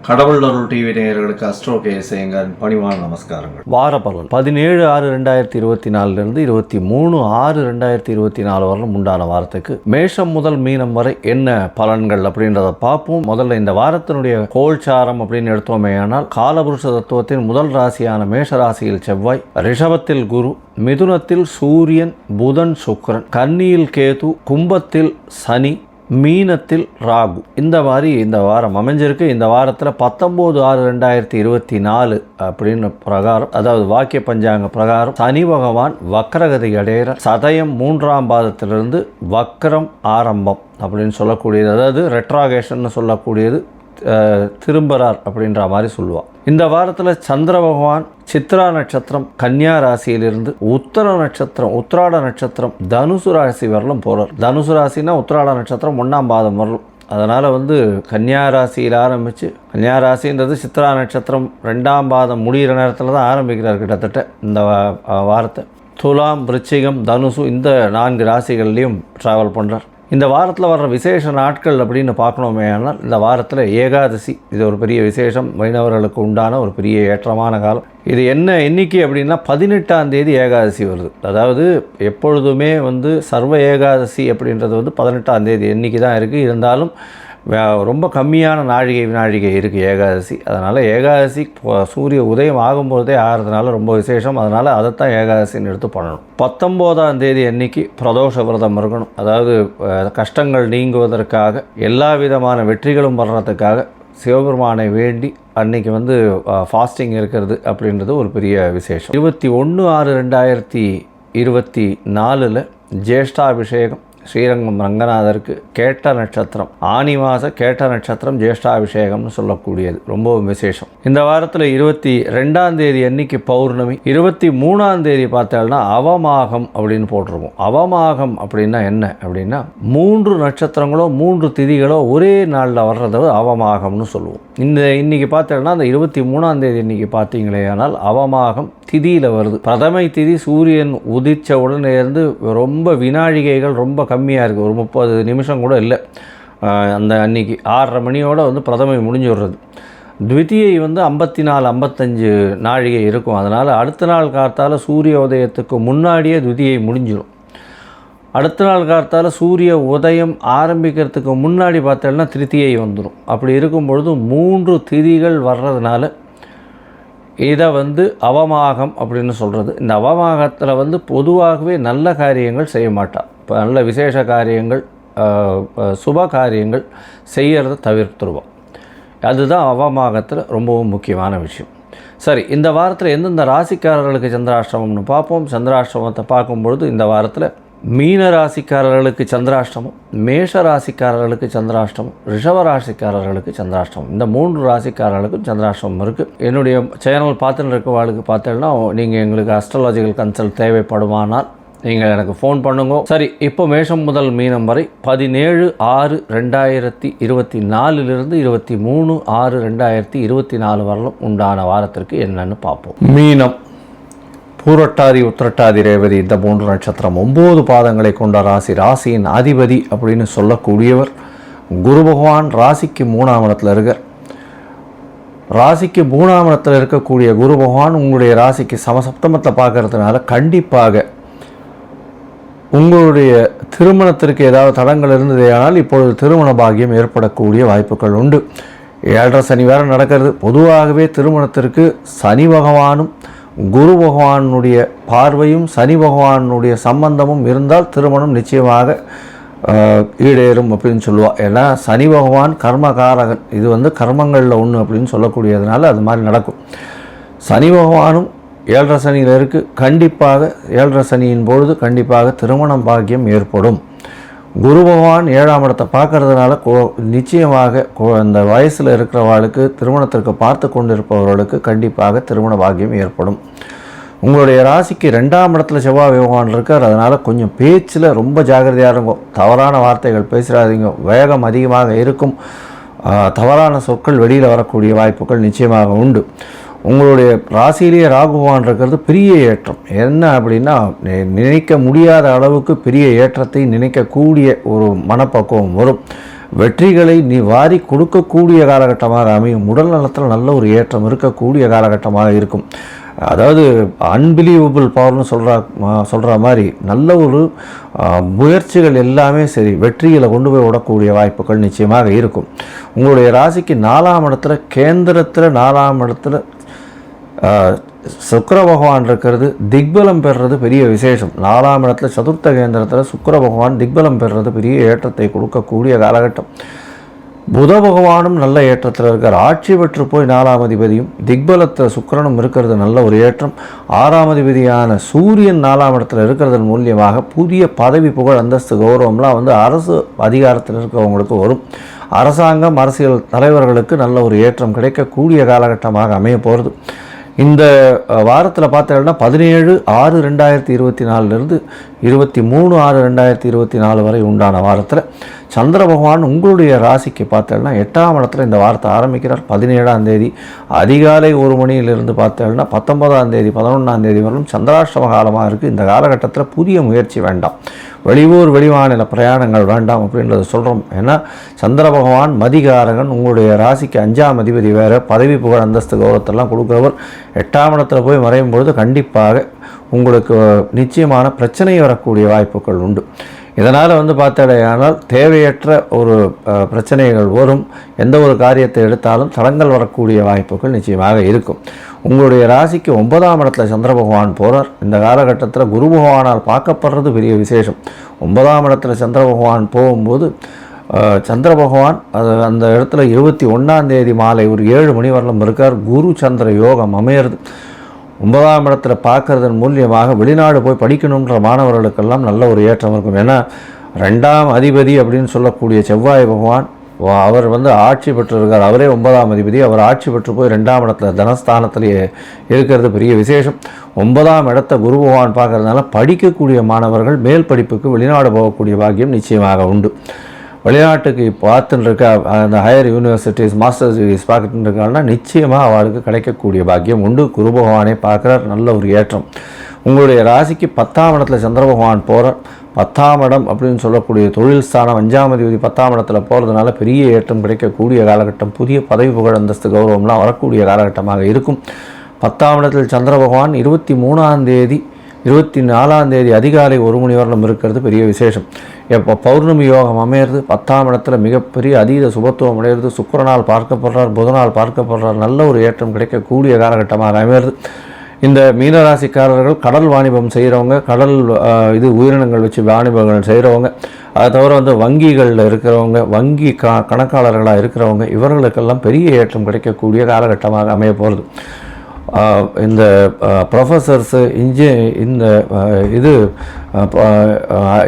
கடவுள் அருள் டிவி நேயர்களுக்கு அஸ்ட்ரோ கேஎஸ்ஐயங்கர் பணிவான நமஸ்காரங்கள். வார பலன் 17/6/2024 23/6/2024 வரலும் உண்டான வாரத்துக்கு மேஷம் முதல் மீனம் வரை என்ன பலன்கள் அப்படின்றத பார்ப்போம். முதல்ல இந்த வாரத்தினுடைய கோல்சாரம் அப்படின்னு எடுத்தோமே ஆனால் காலபுருஷ தத்துவத்தின் முதல் ராசியான மேஷ ராசியில் செவ்வாய், ரிஷபத்தில் குரு, மிதுனத்தில் சூரியன், புதன், சுக்கிரன், கன்னியில் கேது, கும்பத்தில் சனி, மீனத்தில் ராகு. இந்த மாதிரி இந்த வாரம் அமைஞ்சிருக்கு. இந்த வாரத்தில் 19/6/2024 அப்படின்னு பிரகாரம், அதாவது வாக்கிய பஞ்சாங்க பிரகாரம் சனி பகவான் வக்ரகதி அடைகிற சதயம் 3ஆம் பாதத்திலிருந்து வக்ரம் ஆரம்பம் அப்படின்னு சொல்லக்கூடியது, அதாவது ரெட்ராகேஷன் சொல்லக்கூடியது, திரும்பறார் அப்படின்ற மாதிரி சொல்லுவாள். இந்த வாரத்தில் சந்திர பகவான் சித்ரா நட்சத்திரம் கன்னியா ராசியிலிருந்து உத்தர நட்சத்திரம் உத்திராட நட்சத்திரம் தனுசு ராசி வரலும் போகிறார். தனுசு ராசினா உத்திராட நட்சத்திரம் 1ஆம் பாதம் வரலும். அதனால் கன்னியா ராசியில் ஆரம்பித்து, கன்னியா ராசின்றது சித்ரா நட்சத்திரம் 2ஆம் பாதம் முடிகிற நேரத்தில் தான் ஆரம்பிக்கிறார் கிட்டத்தட்ட இந்த வாரத்தை. துலாம், விருச்சிகம், தனுசு இந்த 4 ராசிகள்லேயும் ட்ராவல் பண்ணுறார். இந்த வாரத்தில் வர்ற விசேஷ நாட்கள் அப்படின்னு பார்க்கணுமே ஆனால் இந்த வாரத்தில் ஏகாதசி, இது ஒரு பெரிய விசேஷம், வைணவர்களுக்கு உண்டான ஒரு பெரிய ஏற்றமான காலம். இது என்ன எண்ணிக்கை அப்படின்னா 18ஆம் தேதி ஏகாதசி வருது. அதாவது எப்பொழுதுமே சர்வ ஏகாதசி அப்படின்றது 18ஆம் தேதி எண்ணிக்கை தான் இருக்குது. இருந்தாலும் ரொம்ப கம்மியான வினாழிகை இருக்குது ஏகாதசி. அதனால் ஏகாதசி சூரிய உதயம் ஆகும்போதே ஆகிறதுனால ரொம்ப விசேஷம். அதனால் அதைத்தான் ஏகாதசின்னு எடுத்து பண்ணணும். 19ஆம் தேதி அன்னைக்கு பிரதோஷ விரதம் இருக்கணும். அதாவது கஷ்டங்கள் நீங்குவதற்காக, எல்லா விதமான வெற்றிகளும் வர்றதுக்காக சிவபெருமானை வேண்டி அன்னைக்கு ஃபாஸ்டிங் இருக்கிறது அப்படின்றது ஒரு பெரிய விசேஷம். 21/6/2024 ஜேஷ்டாபிஷேகம் ஸ்ரீரங்கம் ரங்கநாதருக்கு கேட்ட நட்சத்திரம், ஆனி மாத கேட்ட நட்சத்திரம் ஜேஷ்டாபிஷேகம்னு சொல்லக்கூடியது ரொம்பவும் விசேஷம். இந்த வாரத்தில் 22ஆம் தேதி அன்னைக்கு பௌர்ணமி, 23ஆம் தேதி பார்த்தோம்னா அவமாகம் அப்படின்னு போட்டிருக்கோம். அவமாகம் அப்படின்னா என்ன அப்படின்னா 3 நட்சத்திரங்களோ 3 திதிகளோ ஒரே நாளில் வர்றது அவமாகம்னு சொல்லுவோம். இன்னைக்கு பார்த்தோம்னா அந்த 23ஆம் தேதி இன்னைக்கு பார்த்தீங்களே ஆனால் அவமாகம் திதியில் வருது. பிரதமை திதி சூரியன் உதிச்ச உடனே இருந்து ரொம்ப வினாழிகைகள் ரொம்ப கம்மியாக இருக்குது. ஒரு 30 நிமிஷம் கூட இல்லை. அந்த அன்னைக்கு 6:30 மணியோடு பிரதமை முடிஞ்சு விடுறது. த்விதியை 54-55 நாழிகை இருக்கும். அதனால் அடுத்த நாள் காத்தால் சூரிய உதயத்துக்கு முன்னாடியே த்விதியை முடிஞ்சிடும். அடுத்த நாள் காத்தால் சூரிய உதயம் ஆரம்பிக்கிறதுக்கு முன்னாடி பார்த்தோம்னா திருத்தியை வந்துடும். அப்படி இருக்கும் பொழுது 3 திதிகள் வர்றதுனால இதை அவமாகம் அப்படின்னு சொல்கிறது. இந்த அவமாகத்தில் பொதுவாகவே நல்ல காரியங்கள் செய்ய மாட்டாள். இப்போ நல்ல விசேஷ காரியங்கள், சுப காரியங்கள் செய்கிறத தவிர்த்துருவோம். அதுதான் அவமாகத்தில் ரொம்பவும் முக்கியமான விஷயம். சரி, இந்த வாரத்தில் எந்தெந்த ராசிக்காரர்களுக்கு சந்திராஷ்டமம்னு பார்ப்போம். சந்திராஷ்டமத்தை பார்க்கும்பொழுது இந்த வாரத்தில் மீன ராசிக்காரர்களுக்கு சந்திராஷ்டமம், மேஷ ராசிக்காரர்களுக்கு சந்திராஷ்டமம், ரிஷப ராசிக்காரர்களுக்கு சந்திராஷ்டமம். இந்த 3 ராசிக்காரர்களுக்கும் சந்திராஷ்டமம் இருக்குது. என்னுடைய சேனல் பார்த்துன்னு இருக்கவாளுக்கு பார்த்தீங்கன்னா நீங்கள் எங்களுக்கு அஸ்ட்ராலஜிக்கல் கன்சல்ட் தேவைப்படுமானால் நீங்கள் எனக்கு ஃபோன் பண்ணுங்க. சரி, இப்போ மேஷம் முதல் மீனம் வரை 17/6/2024 23/6/2024 வரலும் உண்டான வாரத்திற்கு என்னன்னு பார்ப்போம். மீனம், பூரட்டாதி, உத்திரட்டாதி, ரேவதி இந்த 3 நட்சத்திரம் 9 பாதங்களை கொண்ட ராசி. ராசியின் அதிபதி அப்படின்னு சொல்லக்கூடியவர் குரு பகவான். ராசிக்கு 3ஆம் இடத்துல இருக்கார். ராசிக்கு 3ஆம் இடத்துல இருக்கக்கூடிய குரு பகவான் உங்களுடைய ராசிக்கு சமசப்தமத்தில் பார்க்கறதுனால கண்டிப்பாக உங்களுடைய திருமணத்திற்கு ஏதாவது தடங்கள் இருந்ததே ஆனால் இப்பொழுது திருமண பாக்கியம் ஏற்படக்கூடிய வாய்ப்புகள் உண்டு. 7.5 சனி வேறு நடக்கிறது. பொதுவாகவே திருமணத்திற்கு சனி பகவானும் குரு பகவானுடைய பார்வையும் சனி பகவானுடைய சம்பந்தமும் இருந்தால் திருமணம் நிச்சயமாக ஈடேறும் அப்படின்னு சொல்லுவாள். ஏன்னா சனி பகவான் கர்மகாரகன். இது கர்மங்களில் ஒன்று அப்படின்னு சொல்லக்கூடியதுனால அது மாதிரி நடக்கும். சனி பகவானும் 7.5 சனியில் இருக்குது. கண்டிப்பாக 7.5 சனியின் பொழுது கண்டிப்பாக திருமணம் பாக்கியம் ஏற்படும். குரு பகவான் 7ஆம் இடத்தை பார்க்கறதுனால நிச்சயமாக அந்த வயசில் இருக்கிறவர்களுக்கு, திருமணத்திற்கு பார்த்து கொண்டிருப்பவர்களுக்கு கண்டிப்பாக திருமண பாக்கியம் ஏற்படும். உங்களுடைய ராசிக்கு 2ஆம் இடத்துல செவ்வாய் பகவான் இருக்கார். அதனால் கொஞ்சம் பேச்சில் ரொம்ப ஜாக்கிரதையாக இருக்கும். தவறான வார்த்தைகள் பேசுகிறாதீங்க. வேகம் அதிகமாக இருக்கும். தவறான சொற்கள் வெளியில் வரக்கூடிய வாய்ப்புகள் நிச்சயமாக உண்டு. உங்களுடைய ராசியிலேயே ராகு பகவான் இருக்கிறது பெரிய ஏற்றம். என்ன அப்படின்னா நினைக்க முடியாத அளவுக்கு பெரிய ஏற்றத்தை நினைக்கக்கூடிய ஒரு மனப்பக்குவம் வரும். வெற்றிகளை நீ வாரி கொடுக்கக்கூடிய காலகட்டமாக அமையும். உடல் நலத்தில் நல்ல ஒரு ஏற்றம் இருக்கக்கூடிய காலகட்டமாக இருக்கும். அதாவது அன்பிலீவபிள் பவர்னு சொல்கிற மாதிரி நல்ல ஒரு முயற்சிகள் எல்லாமே சரி வெற்றியில் கொண்டு போய் விடக்கூடிய வாய்ப்புகள் நிச்சயமாக இருக்கும். உங்களுடைய ராசிக்கு 4ஆம் இடத்துல கேந்திரத்தில் 4ஆம் இடத்துல சுக்கிர பகவான் இருக்கிறது, திக்பலம் பெறுறது பெரிய விசேஷம். 4ஆம் இடத்துல சதுர்த்த கேந்திரத்தில் சுக்கிர பகவான் திக்பலம் பெறுறது பெரிய ஏற்றத்தை கொடுக்கக்கூடிய காலகட்டம். புத பகவானும் நல்ல ஏற்றத்தில் இருக்கார். ஆட்சி பெற்று போய் 4ஆம் அதிபதியும் திக்பலத்தில் சுக்கிரனும் இருக்கிறது நல்ல ஒரு ஏற்றம். 6ஆம் அதிபதியான சூரியன் 4ஆம் இடத்துல இருக்கிறதன் மூலியமாக புதிய பதவி புகழ் அந்தஸ்து கௌரவம்லாம் அரசு அதிகாரத்தில் இருக்கிறவங்களுக்கு வரும். அரசாங்கம் அரசியல் தலைவர்களுக்கு நல்ல ஒரு ஏற்றம் கிடைக்கக்கூடிய காலகட்டமாக அமைய போகிறது. இந்த வாரத்தில் பார்த்தீங்கன்னா 17/6/2024 23/6/2024 வரை உண்டான வாரத்தில் சந்திர பகவான் உங்களுடைய ராசிக்கு பார்த்தீங்கன்னா 8ஆம் இடத்துல இந்த வாரத்தை ஆரம்பிக்கிறார். 17ஆம் தேதி அதிகாலை 1 மணியிலிருந்து பார்த்தீங்கன்னா 19ஆம் தேதி 11ஆம் தேதி வரலும் சந்திராஷ்டம காலமாக இருக்குது. இந்த காலகட்டத்தில் புதிய முயற்சி வேண்டாம், வெளியூர் வெளிமாநில பிரயாணங்கள் வேண்டாம் அப்படின்றத சொல்கிறோம். ஏன்னா சந்திர பகவான் மதிகாரகன், உங்களுடைய ராசிக்கு 5ஆம் அதிபதி வேறு, பதவி புகழ் அந்தஸ்து கௌரவத்தெல்லாம் கொடுக்குறவர் 8ஆம் இடத்துல போய் மறையும் பொழுது கண்டிப்பாக உங்களுக்கு நிச்சயமான பிரச்சனை வரக்கூடிய வாய்ப்புகள் உண்டு. இதனால் பார்த்தாலேயானால் தேவையற்ற ஒரு பிரச்சனைகள் வரும். எந்த ஒரு காரியத்தை எடுத்தாலும் தடங்கள் வரக்கூடிய வாய்ப்புகள் நிச்சயமாக இருக்கும். உங்களுடைய ராசிக்கு 9ஆம் இடத்துல சந்திர பகவான் போகிறார். இந்த காலகட்டத்தில் குரு பகவானால் பார்க்கப்படுறது பெரிய விசேஷம். 9ஆம் இடத்துல சந்திர பகவான் போகும்போது சந்திர பகவான் அந்த இடத்துல 21ஆம் தேதி மாலை ஒரு 7 மணி வரலும் இருக்கார். குரு சந்திர யோகம் அமையிறது. 9ஆம் இடத்துல பார்க்கறதன் மூலியமாக வெளிநாடு போய் படிக்கணுன்ற மாணவர்களுக்கெல்லாம் நல்ல ஒரு ஏற்றம் இருக்கும். ஏன்னா 2ஆம் அதிபதி அப்படின்னு சொல்லக்கூடிய செவ்வாய் பகவான் அவர் ஆட்சி பெற்றிருக்கார். அவரே 9ஆம் அதிபதி. அவர் ஆட்சி பெற்று போய் 2ஆம் இடத்துல தனஸ்தானத்திலேயே இருக்கிறது பெரிய விசேஷம். 9ஆம் இடத்தை குரு பகவான் பார்க்கறதுனால படிக்கக்கூடிய மாணவர்கள் மேல் படிப்புக்கு வெளிநாடு போகக்கூடிய பாக்கியம் நிச்சயமாக உண்டு. வெளிநாட்டுக்கு பார்த்துன்னு இருக்க அந்த ஹையர் யூனிவர்சிட்டிஸ் மாஸ்டர்ஸ் டிகிரிஸ் பார்த்துட்டு இருக்காங்கன்னா நிச்சயமாக அவளுக்கு கிடைக்கக்கூடிய பாக்கியம் உண்டு. குரு பகவானை பார்க்குறார், நல்ல ஒரு ஏற்றம். உங்களுடைய ராசிக்கு 10ஆம் இடத்துல சந்திர பகவான் போகிறார். 10ஆம் இடம் அப்படின்னு சொல்லக்கூடிய தொழில் ஸ்தானம் 5ஆம் அதிபதி 10ஆம் இடத்துல போகிறதுனால பெரிய ஏற்றம் கிடைக்கக்கூடிய காலகட்டம். புதிய பதவி புகழ் அந்தஸ்து கௌரவம்லாம் வரக்கூடிய காலகட்டமாக இருக்கும். 10ஆம் இடத்தில் சந்திர பகவான் 23ஆம் தேதி 24ஆம் தேதி அதிகாலை 1 மணி வரலும் இருக்கிறது பெரிய விசேஷம். எப்போ பௌர்ணமி யோகம் அமையிறது, 10ஆம் இடத்துல மிகப்பெரிய அதீத சுபத்துவம் அடையிறது. சுக்கிரனால் பார்க்கப்படுறார், புதனால் பார்க்கப்படுறார். நல்ல ஒரு ஏற்றம் கிடைக்கக்கூடிய காலகட்டமாக அமையிறது. இந்த மீனராசிக்காரர்கள் கடல் வாணிபம் செய்கிறவங்க, கடல் உயிரினங்கள் வச்சு வாணிபங்கள் செய்கிறவங்க, அதை தவிர வங்கிகளில் இருக்கிறவங்க, வங்கி கணக்காளர்களாக இருக்கிறவங்க, இவர்களுக்கெல்லாம் பெரிய ஏற்றம் கிடைக்கக்கூடிய காலகட்டமாக அமைய போகிறது. இந்த ப்ரொஃபஸர்ஸு இந்த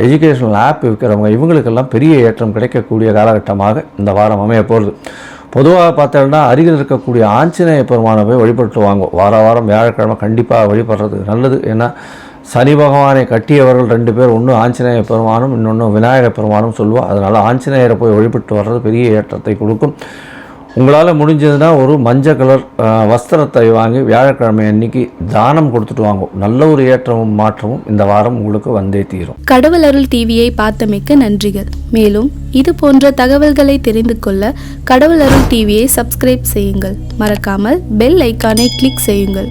எஜுகேஷனல் ஆப் விற்கிறவங்க இவங்களுக்கெல்லாம் பெரிய ஏற்றம் கிடைக்கக்கூடிய காலகட்டமாக இந்த வாரம் அமைய போகிறது. பொதுவாக பார்த்தோம்னா அருகில் இருக்கக்கூடிய ஆஞ்சநேய பெருமானை போய் வழிபட்டு வாங்க. வாரம் வியாழக்கிழமை கண்டிப்பாக வழிபடுறது நல்லது. ஏன்னா சனி பகவானை கட்டியவர்கள் 2 பேர், ஒன்று ஆஞ்சநேய பெருமானும் இன்னொன்று விநாயகர் பெருமானும் சொல்லுவோம். அதனால் ஆஞ்சநேயரை போய் வழிபட்டு வர்றது பெரிய ஏற்றத்தை கொடுக்கும். உங்களால் முடிஞ்சதுன்னா ஒரு மஞ்சள் கலர் வஸ்திரத்தை வாங்கி வியாழக்கிழமை அன்னைக்கு தானம் கொடுத்துட்டு வாங்கும். நல்ல ஒரு ஏற்றமும் மாற்றமும் இந்த வாரம் உங்களுக்கு வந்தே தீரும். கடவுள் அருள் டிவியை பார்த்தமைக்கு நன்றிகள். மேலும் இது போன்ற தகவல்களை தெரிந்து கொள்ள கடவுள் அருள் டிவியை சப்ஸ்கிரைப் செய்யுங்கள். மறக்காமல் பெல் ஐக்கானை கிளிக் செய்யுங்கள்.